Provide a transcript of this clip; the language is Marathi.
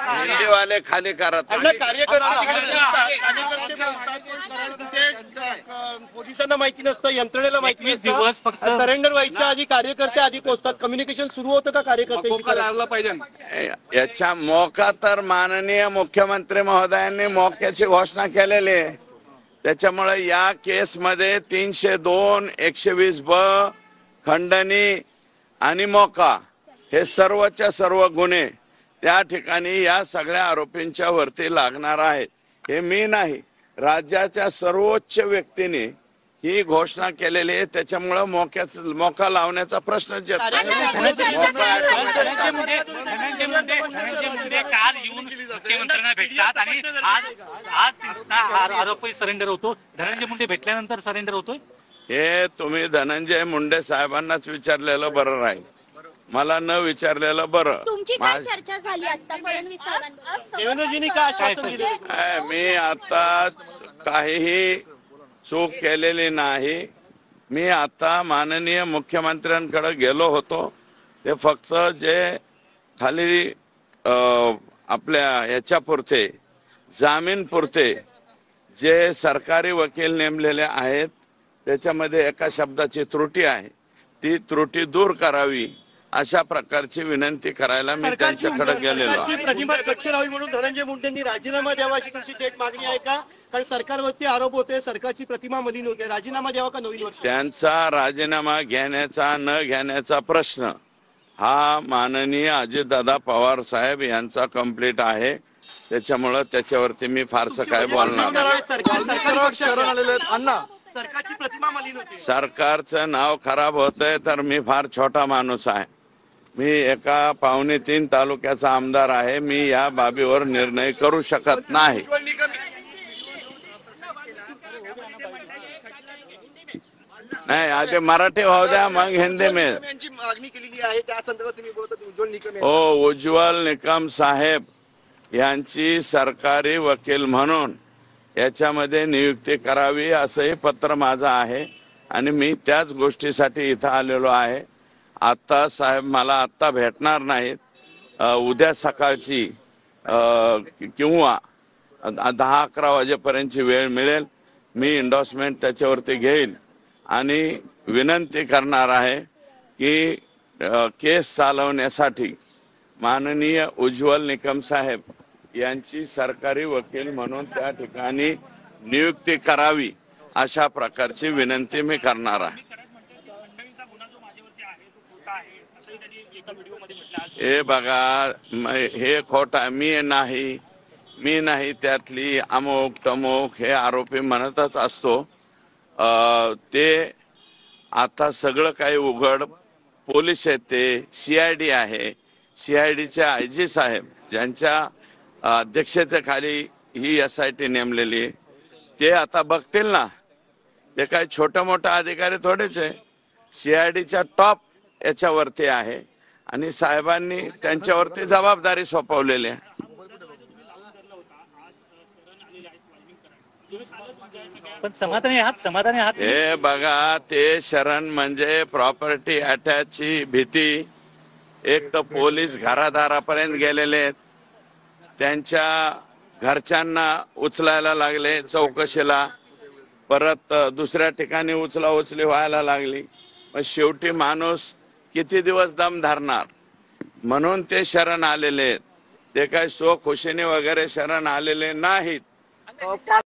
हिंदी वाले खाली करत पोलिसांना माहिती नसतं, यंत्रणेला माहिती दिवस फक्त सरेंडर व्हायच्या आधी कार्यकर्ते आधी पोहोचतात. कम्युनिकेशन सुरू होतं का कार्यकर्ते? याचा मोका तर माननीय मुख्यमंत्री महोदयांनी मोक्याची घोषणा केलेली आहे. त्याच्यामुळे या केसमध्ये 302, 120 ब, खंडणी आणि मोका हे सर्वच्या सर्व गुन्हे त्या ठिकाणी या सगळ्या आरोपींच्या वरती लागणार आहेत. हे मी नाही, राज्याच्या सर्वोच्च व्यक्तीने ही घोषणा केलेली आहे. त्याच्यामुळे मोका लावण्याचा प्रश्नच येत नाही. काल येऊन मुख्यमंत्र्यांना भेटतात आणि आज आरोपी सरेंडर होतो. धनंजय मुंडे भेटल्यानंतर सरेंडर होतोय. हे तुम्ही धनंजय मुंडे साहेबांनाच विचारलेलं बरं राहील, मला न विचारलेलं बरं. तुमची काय चर्चा झाली आता देवेंद्रजींनी काय आश्वासन दिले? मी आता काहीही चूक केलेली नाही. मी आता माननीय मुख्यमंत्र्यांकडे गेलो होतो. ते फक्त जे खाली आपल्या याच्यापुरते जामीनपुरते जे सरकारी वकील नेमलेले आहेत त्याच्यामध्ये एका शब्दाची त्रुटी आहे, ती त्रुटी दूर करावी अशा प्रकारची विनंती करायला मी त्यांच्याकडे गेलेलो. प्रतिमा स्वच्छ राहावी म्हणून धनंजय मुंडेंनी राजीनामा द्यावा अशी तुमची थेट मागणी आहे का? कारण सरकारवरती आरोप होते, सरकारची प्रतिमा मलिन होते, राजीनामा द्यावा का नवीन वर्ष? त्यांचा राजीनामा घेण्याचा न घेण्याचा प्रश्न हा माननीय अजितदादा पवार साहेब यांचा कंप्लीट आहे. त्याच्यामुळे त्याच्यावरती मी फारसं काय बोलणार नाही. सरकारची प्रतिमा मलिन होती. सरकारचं नाव खराब होतंय तर मी फार छोटा माणूस आहे. मी एका 2.25 तालुक्याचा आमदार आहे. मी या बाबीवर निर्णय करू शकत नाही. नाही, आधी मराठी होऊ द्या, मग हिंदी में. मागणी केलेली आहे त्या संदर्भात तुम्ही बोलत होते उज्ज्वल निकम. हो, उज्ज्वल निकम साहेब यांची सरकारी वकील म्हणून याच्यामध्ये नियुक्ती करावी असंही पत्र माझं आहे आणि मी त्याच गोष्टीसाठी इथं आलेलो आहे. आता साहेब मला आत्ता भेटणार नाहीत. उद्या सकाळची किंवा 10-11 वाजेपर्यंतची वेळ मिळेल. मी इंडोर्समेंट त्याच्यावरती घेईल आणि विनंती करणार आहे की केस चालवण्यासाठी माननीय उज्ज्वल निकम साहेब यांची सरकारी वकील म्हणून त्या ठिकाणी नियुक्ती करावी अशा प्रकारची विनंती मी करणार आहे. हे बघा, हे खोटा मी नाही त्यातली अमुक तमुक हे आरोपी म्हणतच असतो. ते आता सगळं काही उघड पोलीस आहेत, ते CID आहे, CIDचे IG साहेब ज्यांच्या अध्यक्षतेखाली ही SIT नेमलेली, ते आता बघतील ना. ते काही छोटे मोठे अधिकारी थोडेच आहे. CIDच्या टॉप याच्यावरती आहे आणि साहेबांनी त्यांच्यावरती जबाबदारी सोपवलेली आहे. पण समाधानी आहात? हे बघा, ते शरण म्हणजे प्रॉपर्टी अटॅचची भीती. एक तर पोलीस घरादारापर्यंत गेलेले आहेत, त्यांच्या घरच्यांना उचलायला लागले चौकशीला, परत दुसऱ्या ठिकाणी उचलाउचली व्हायला लागली. मग शेवटी माणूस किती दिवस दम धरणार, म्हणून ते शरण आलेले आहेत. ते काही सो खुशीने वगैरे शरण आलेले नाहीत.